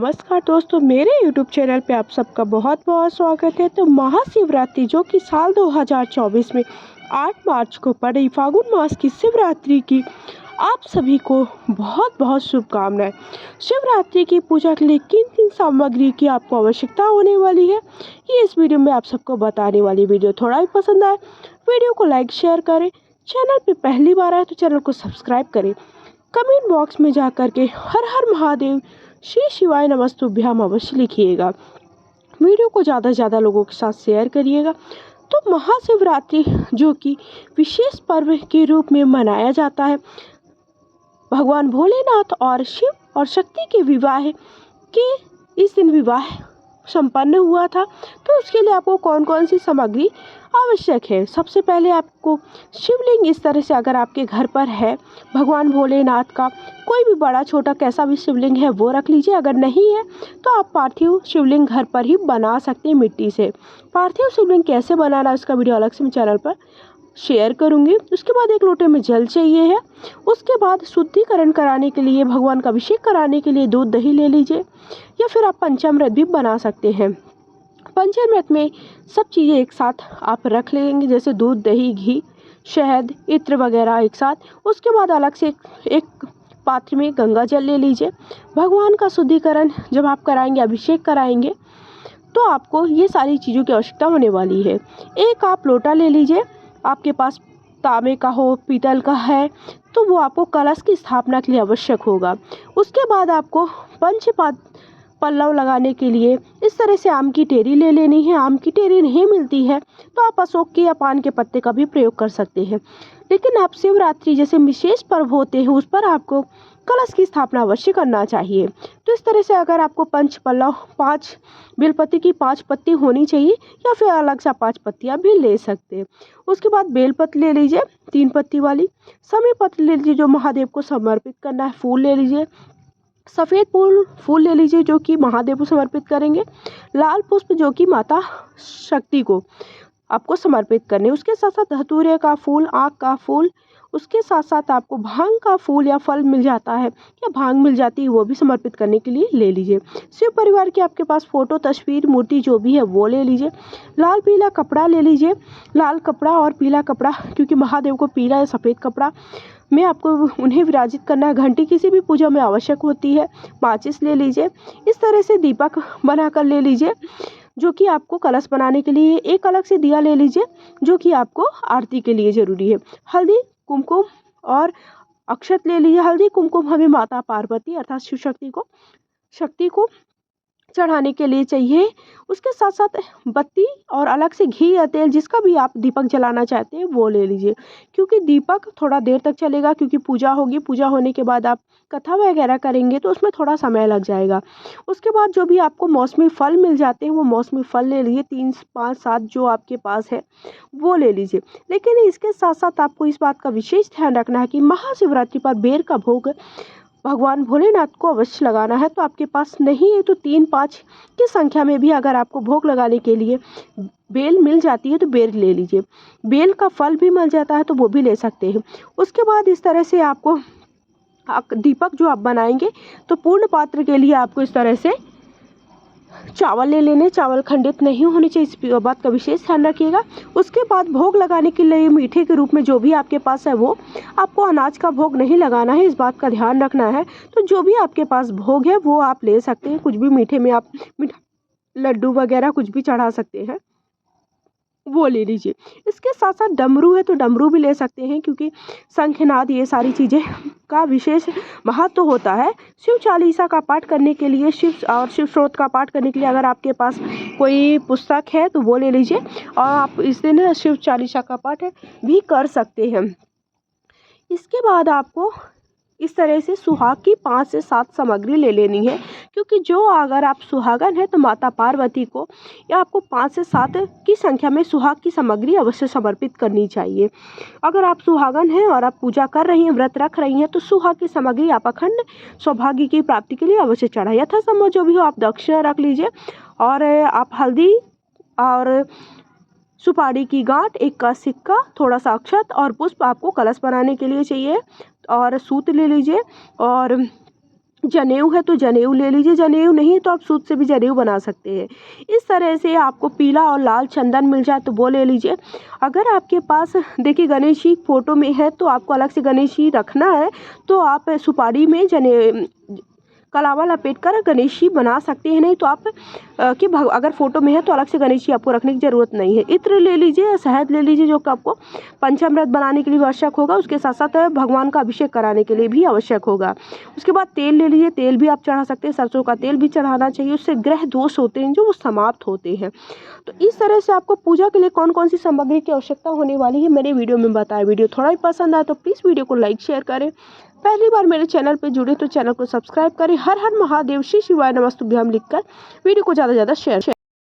नमस्कार दोस्तों, मेरे YouTube चैनल पे आप सबका बहुत बहुत स्वागत है। तो महाशिवरात्रि जो कि साल 2024 में 8 मार्च को पड़ी फागुन मास की शिवरात्रि की आप सभी को बहुत बहुत शुभकामनाएं। शिवरात्रि की पूजा के लिए किन किन सामग्री की आपको आवश्यकता होने वाली है, ये इस वीडियो में आप सबको बताने वाली। वीडियो थोड़ा भी पसंद आए वीडियो को लाइक शेयर करें, चैनल पे पहली बार आए तो चैनल को सब्सक्राइब करें। कमेंट बॉक्स में जा कर के हर हर महादेव श्री शिवाय नमस्तुभ्याम अवश्य लिखिएगा। वीडियो को ज़्यादा से ज़्यादा लोगों के साथ शेयर करिएगा। तो महाशिवरात्रि जो कि विशेष पर्व के रूप में मनाया जाता है, भगवान भोलेनाथ और शिव और शक्ति के विवाह के इस दिन विवाह संपन्न हुआ था। तो उसके लिए आपको कौन कौन सी सामग्री आवश्यक है। सबसे पहले आपको शिवलिंग इस तरह से, अगर आपके घर पर है भगवान भोलेनाथ का कोई भी बड़ा छोटा कैसा भी शिवलिंग है वो रख लीजिए। अगर नहीं है तो आप पार्थिव शिवलिंग घर पर ही बना सकते हैं मिट्टी से। पार्थिव शिवलिंग कैसे बनाना है उसका वीडियो अलग से मैं चैनल पर शेयर करूंगी। उसके बाद एक लोटे में जल चाहिए है। उसके बाद शुद्धिकरण कराने के लिए, भगवान का अभिषेक कराने के लिए दूध दही ले लीजिए, या फिर आप पंचामृत भी बना सकते हैं। पंचामृत में सब चीज़ें एक साथ आप रख लेंगे, जैसे दूध दही घी शहद इत्र वगैरह एक साथ। उसके बाद अलग से एक पात्र में गंगा जल ले लीजिए। भगवान का शुद्धिकरण जब आप कराएंगे, अभिषेक कराएंगे, तो आपको ये सारी चीज़ों की आवश्यकता होने वाली है। एक आप लोटा ले लीजिए, आपके पास तांबे का हो पीतल का है तो वो आपको कलश की स्थापना के लिए आवश्यक होगा। उसके बाद आपको पल्लव लगाने के लिए इस तरह से आम की टेरी ले लेनी है। आम की टेरी नहीं मिलती है तो आप अशोक के या पान के पत्ते का भी प्रयोग कर सकते हैं, लेकिन आप शिवरात्रि जैसे विशेष पर्व होते हैं उस पर आपको कलश की स्थापना अवश्य करना चाहिए। तो इस तरह से अगर आपको पंच पल्लव 5 बेलपत्ती की 5 पत्ती होनी चाहिए, या फिर अलग से 5 पत्तियां भी ले सकते हैं। उसके बाद बेलपत्र ले लीजिए 3 पत्ती वाली, समी पत्र ले लीजिए जो महादेव को समर्पित करना है, फूल ले लीजिए, सफ़ेद फूल ले लीजिए जो कि महादेव को समर्पित करेंगे, लाल पुष्प जो कि माता शक्ति को आपको समर्पित करने। उसके साथ साथ धतूरे का फूल, आँख का फूल, उसके साथ साथ आपको भांग का फूल या फल मिल जाता है या भांग मिल जाती है वो भी समर्पित करने के लिए ले लीजिए। शिव परिवार के आपके पास फोटो तस्वीर मूर्ति जो भी है वो ले लीजिए। लाल पीला कपड़ा ले लीजिए, लाल कपड़ा और पीला कपड़ा, क्योंकि महादेव को पीला या सफ़ेद कपड़ा में आपको उन्हें विराजित करना है। घंटी किसी भी पूजा में आवश्यक होती है। माचिस ले लीजिए। इस तरह से दीपक बनाकर ले लीजिए जो कि आपको कलश बनाने के लिए। एक अलग से दिया ले लीजिए जो कि आपको आरती के लिए ज़रूरी है। हल्दी कुमकुम और अक्षत ले लीजिए। हल्दी कुमकुम हमें माता पार्वती अर्थात शिव शक्ति को चढ़ाने के लिए चाहिए। उसके साथ साथ बत्ती और अलग से घी या तेल जिसका भी आप दीपक जलाना चाहते हैं वो ले लीजिए, क्योंकि दीपक थोड़ा देर तक चलेगा, क्योंकि पूजा होगी। पूजा होने के बाद आप कथा वगैरह करेंगे तो उसमें थोड़ा समय लग जाएगा। उसके बाद जो भी आपको मौसमी फल मिल जाते हैं वो मौसमी फल ले लीजिए, 3 5 7 जो आपके पास है वो ले लीजिए। लेकिन इसके साथ साथ आपको इस बात का विशेष ध्यान रखना है कि महाशिवरात्रि पर बेर का भोग भगवान भोलेनाथ को अवश्य लगाना है। तो आपके पास नहीं है तो 3 5 की संख्या में भी अगर आपको भोग लगाने के लिए बेल मिल जाती है तो बेल ले लीजिए। बेल का फल भी मिल जाता है तो वो भी ले सकते हैं। उसके बाद इस तरह से आपको दीपक जो आप बनाएंगे तो पूर्ण पात्र के लिए आपको इस तरह से चावल ले लेने। चावल खंडित नहीं होने चाहिए, इस बात का विशेष ध्यान रखिएगा। उसके बाद भोग लगाने के लिए मीठे के रूप में जो भी आपके पास है वो आपको अनाज का भोग नहीं लगाना है, इस बात का ध्यान रखना है। तो जो भी आपके पास भोग है वो आप ले सकते हैं। कुछ भी मीठे में आप लड्डू वगैरह कुछ भी चढ़ा सकते हैं वो ले लीजिए। इसके साथ साथ डमरू है तो डमरू भी ले सकते हैं, क्योंकि शंखनाद ये सारी चीज़ें का विशेष महत्व होता है। शिव चालीसा का पाठ करने के लिए, शिव स्रोत का पाठ करने के लिए अगर आपके पास कोई पुस्तक है तो वो ले लीजिए, और आप इस दिन शिव चालीसा का पाठ भी कर सकते हैं। इसके बाद आपको इस तरह से सुहाग की 5 से 7 सामग्री ले लेनी है, क्योंकि जो अगर आप सुहागन है तो माता पार्वती को या आपको 5 से 7 की संख्या में सुहाग की सामग्री अवश्य समर्पित करनी चाहिए। अगर आप सुहागन हैं और आप पूजा कर रही हैं, व्रत रख रही हैं, तो सुहाग की सामग्री आप अखंड सौभाग्य की प्राप्ति के लिए अवश्य चढ़ाइए। यथासंभव जो भी हो आप दक्षिणा रख लीजिए, और आप हल्दी और सुपारी की गांठ, 1 का सिक्का, थोड़ा सा अक्षत और पुष्प आपको कलश बनाने के लिए चाहिए। और सूत ले लीजिए, और जनेऊ है तो जनेऊ ले लीजिए, जनेऊ नहीं है तो आप सूत से भी जनेऊ बना सकते हैं। इस तरह से आपको पीला और लाल चंदन मिल जाए तो वो ले लीजिए। अगर आपके पास देखिए गणेश जी फ़ोटो में है तो आपको अलग से गणेश जी रखना है, तो आप सुपारी में कलावा लपेट कर गणेश जी बना सकते हैं। नहीं तो आप अगर फ़ोटो में है तो अलग से गणेश जी आपको रखने की ज़रूरत नहीं है। इत्र ले लीजिए या शहद ले लीजिए, जो कि आपको पंचामृत बनाने के लिए भी आवश्यक होगा, उसके साथ साथ भगवान का अभिषेक कराने के लिए भी आवश्यक होगा। उसके बाद तेल ले लीजिए, तेल भी आप चढ़ा सकते हैं, सरसों का तेल भी चढ़ाना चाहिए, उससे ग्रह दोष होते हैं जो वो समाप्त होते हैं। तो इस तरह से आपको पूजा के लिए कौन कौन सी सामग्री की आवश्यकता होने वाली है मैंने वीडियो में बताया। वीडियो थोड़ा भी पसंद आए तो प्लीज़ वीडियो को लाइक शेयर करें। पहली बार मेरे चैनल पर जुड़े तो चैनल को सब्सक्राइब करें। हर हर महादेव, श्री शिवाय नमस्तुभ्यम लिखकर वीडियो को ज़्यादा से ज़्यादा शेयर